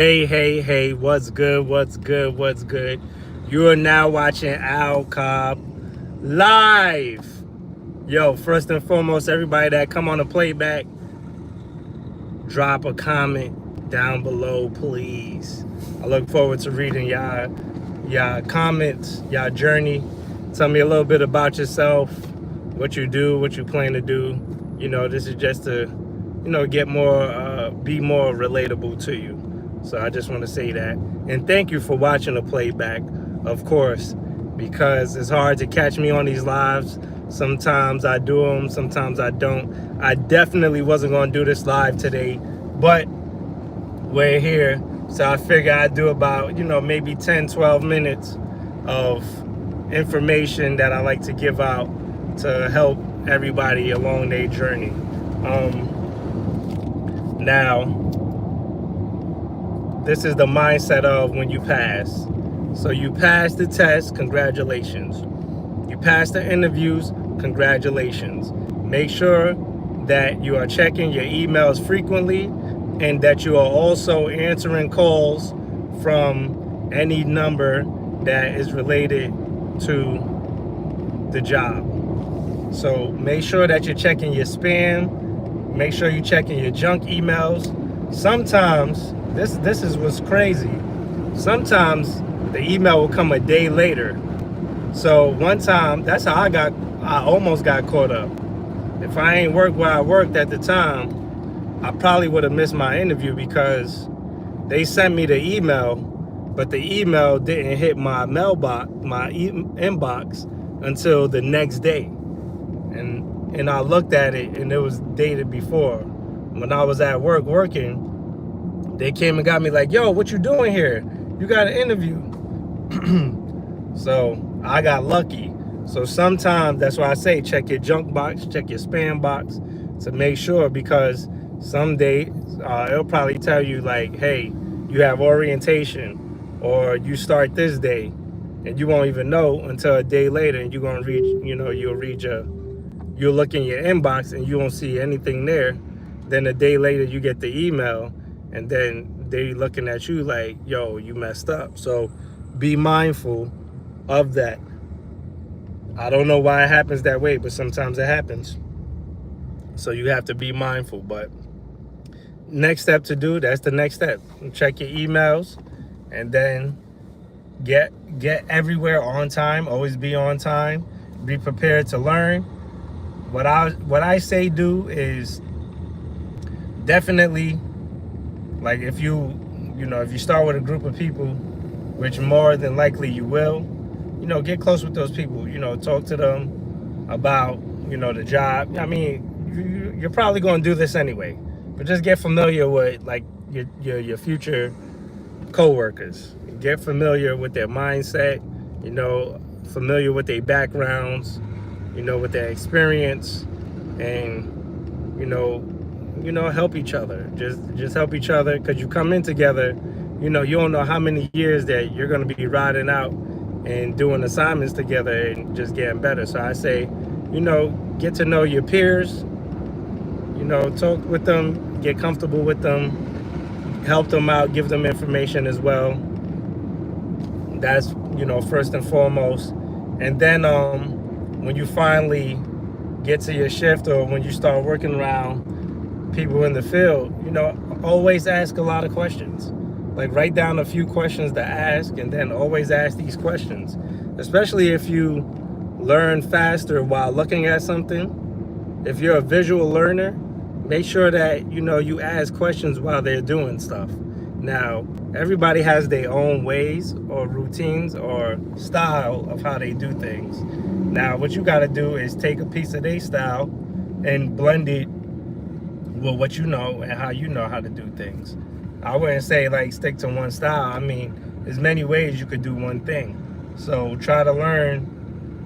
Hey, what's good? What's good? What's good? You are now watching Al Cobb live. Yo, first and foremost, everybody that come on the playback, drop a comment down below, please. I look forward to reading y'all comments, y'all journey. Tell me a little bit about yourself, what you do, what you plan to do. This is just to, get more, be more relatable to you. So I just want to say that. And thank you for watching the playback, of course, because it's hard to catch me on these lives. Sometimes I do them, sometimes I don't. I definitely wasn't going to do this live today, but we're here. So I figure I'd do about, maybe 10, 12 minutes of information that I like to give out to help everybody along their journey. Now, this is the mindset of when you pass. So you pass the test, congratulations. You pass the interviews, congratulations. Make sure that you are checking your emails frequently and that you are also answering calls from any number that is related to the job. So make sure that you're checking your spam. Make sure you're checking your junk emails. Sometimes, this is what's crazy. Sometimes the email will come a day later. So one time, that's how I almost got caught up. If I ain't worked where I worked at the time, I probably would have missed my interview because they sent me the email, but the email didn't hit my mailbox, my inbox until the next day. And I looked at it and it was dated before. When I was at work working, they came and got me like, yo, what you doing here? You got an interview. So I got lucky. So sometimes that's why I say check your junk box, check your spam box to make sure, because someday it'll probably tell you like, hey, you have orientation or you start this day, and you won't even know until a day later, and you're gonna read, you'll look in your inbox and you won't see anything there. Then a day later you get the email, and then they looking at you like, yo, you messed up. So be mindful of that. I don't know why it happens that way, but sometimes it happens. So you have to be mindful. But next step to do, that's the next step. Check your emails and then get everywhere on time. Always be on time. Be prepared to learn. What I say do is definitely, like, if you start with a group of people, which more than likely you will, get close with those people. Talk to them about the job. I mean, you're probably going to do this anyway, but just get familiar with like your future co-workers. Get familiar with their mindset. Familiar with their backgrounds. With their experience, and help each other. Just help each other, because you come in together. You don't know how many years that you're going to be riding out and doing assignments together and just getting better. So I say, get to know your peers. Talk with them, get comfortable with them, help them out, give them information as well. That's first and foremost. And then when you finally get to your shift, or when you start working around people in the field, always ask a lot of questions. Like, write down a few questions to ask, and then always ask these questions. Especially if you learn faster while looking at something. If you're a visual learner, make sure that you ask questions while they're doing stuff. Now, everybody has their own ways or routines or style of how they do things. Now, what you got to do is take a piece of their style and blend it with what you know and how you know how to do things. I wouldn't say like stick to one style. I mean, there's many ways you could do one thing. So try to learn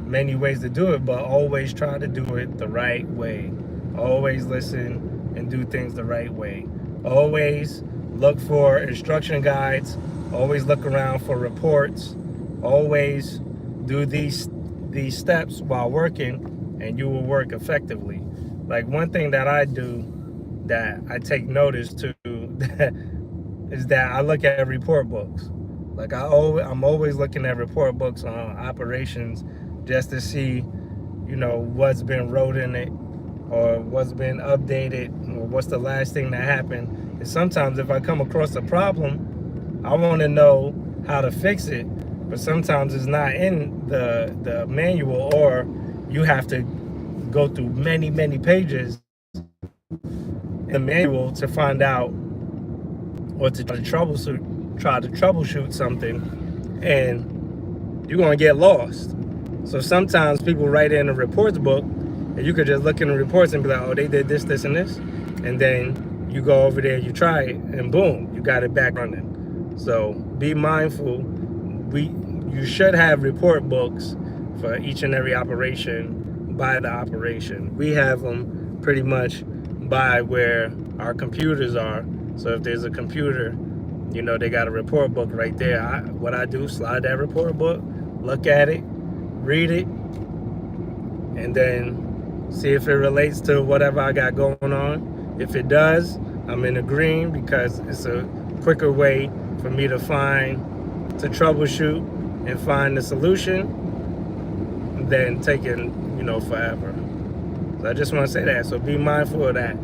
many ways to do it, but always try to do it the right way. Always listen and do things the right way. Always look for instruction guides. Always look around for reports. Always do these steps while working, and you will work effectively. Like, one thing that I do that I take notice to is that I look at report books. Like I'm always looking at report books on operations just to see, what's been wrote in it or what's been updated or what's the last thing that happened. And sometimes if I come across a problem, I want to know how to fix it, but sometimes it's not in the manual, or you have to go through many, many pages in the manual to find out or to try to troubleshoot something, and you're gonna get lost. So sometimes people write in a reports book, and you could just look in the reports and be like, oh, they did this, this, and this, and then you go over there, you try it, and boom, you got it back running. So be mindful. You should have report books for each and every operation by the operation. We have them pretty much by where our computers are. So if there's a computer, they got a report book right there. What I do, slide that report book, look at it, read it, and then see if it relates to whatever I got going on. If it does, I'm in the green, because it's a quicker way for me to troubleshoot and find the solution than taking, forever. So I just want to say that. So be mindful of that.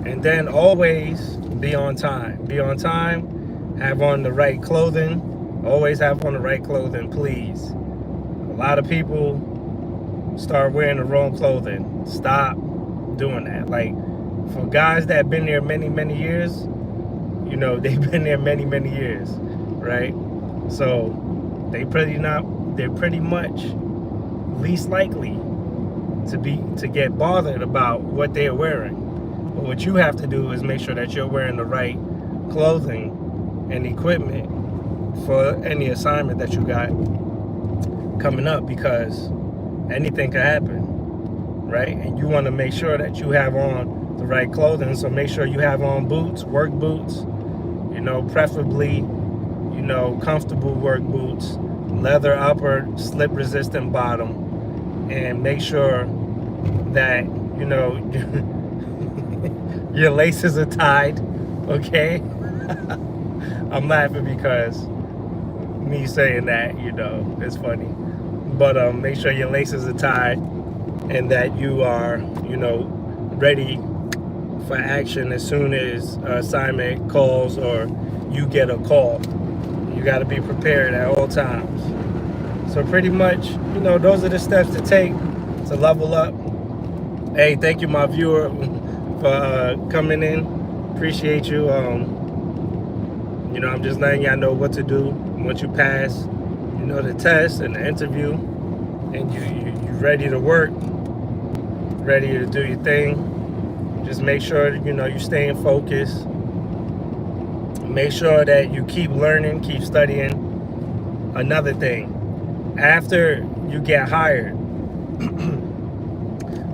And then always be on time. Be on time. Have on the right clothing. Always have on the right clothing, please. A lot of people start wearing the wrong clothing. Stop doing that. Like, for guys that have been there many, many years, they've been there many, many years, right? So they're pretty much least likely to get bothered about what they're wearing. But what you have to do is make sure that you're wearing the right clothing and equipment for any assignment that you got coming up, because anything can happen, right? And you want to make sure that you have on the right clothing. So make sure you have on boots, work boots, preferably, comfortable work boots, leather upper, slip resistant bottom, and make sure that, your laces are tied, okay? I'm laughing because me saying that, it's funny. But make sure your laces are tied and that you are, ready for action as soon as assignment calls or you get a call. You got to be prepared at all times. So pretty much, those are the steps to take to level up. Hey, thank you, my viewer, for coming in. Appreciate you. I'm just letting y'all know what to do once you pass, the test and the interview, and you're ready to work, ready to do your thing. Just make sure, you're staying focused. Make sure that you keep learning, keep studying. Another thing, after you get hired,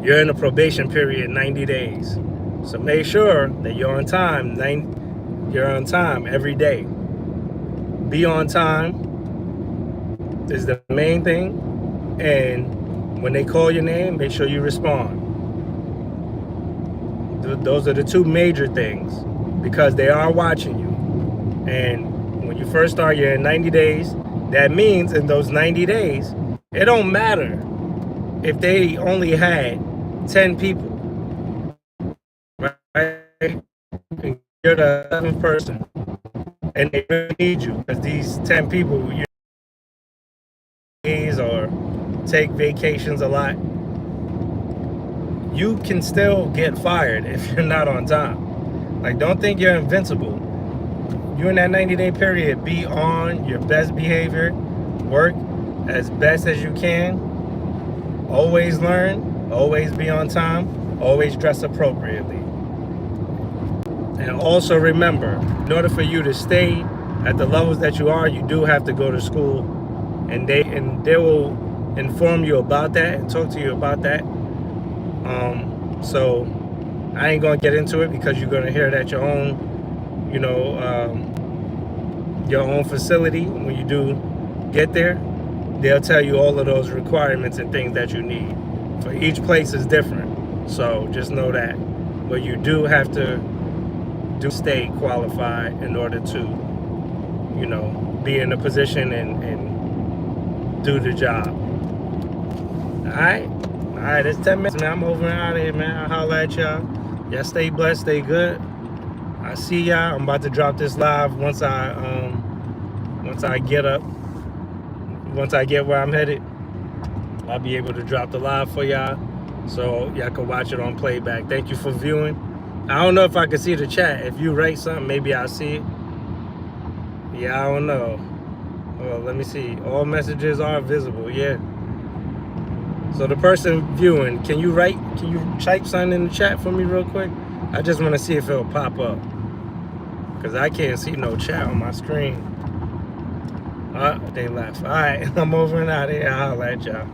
you're in a probation period, 90 days. So make sure that you're on time. You're on time every day. Be on time is the main thing. And when they call your name, make sure you respond. Those are the two major things, because they are watching you. And when you first start, you're in 90 days. That means in those 90 days, it don't matter if they only had 10 people, right? You're the 11th person, and they really need you, because these 10 people, days or take vacations a lot. You can still get fired if you're not on time. Like, don't think you're invincible. You in that 90-day period, be on your best behavior, work as best as you can, always learn, always be on time, always dress appropriately. And also remember, in order for you to stay at the levels that you are, you do have to go to school, and they will inform you about that and talk to you about that. So I ain't gonna get into it, because you're gonna hear it at your own, your own facility. When you do get there, they'll tell you all of those requirements and things that you need. For each place is different, so just know that. But you do have to do stay qualified in order to, you know, be in a position and do the job. All right, it's 10 minutes, man. I'm over and out of here, man. I'll holler at y'all. Y'all stay blessed, stay good. I see y'all. I'm about to drop this live once I get up. Once I get where I'm headed, I'll be able to drop the live for y'all, so y'all can watch it on playback. Thank you for viewing. I don't know if I can see the chat. If you write something, maybe I'll see it. Yeah, I don't know. Well, let me see. All messages are visible. Yeah. So the person viewing, can you type something in the chat for me real quick? I just want to see if it'll pop up, because I can't see no chat on my screen. They left. All right, I'm over and out of here. I'll holler at y'all.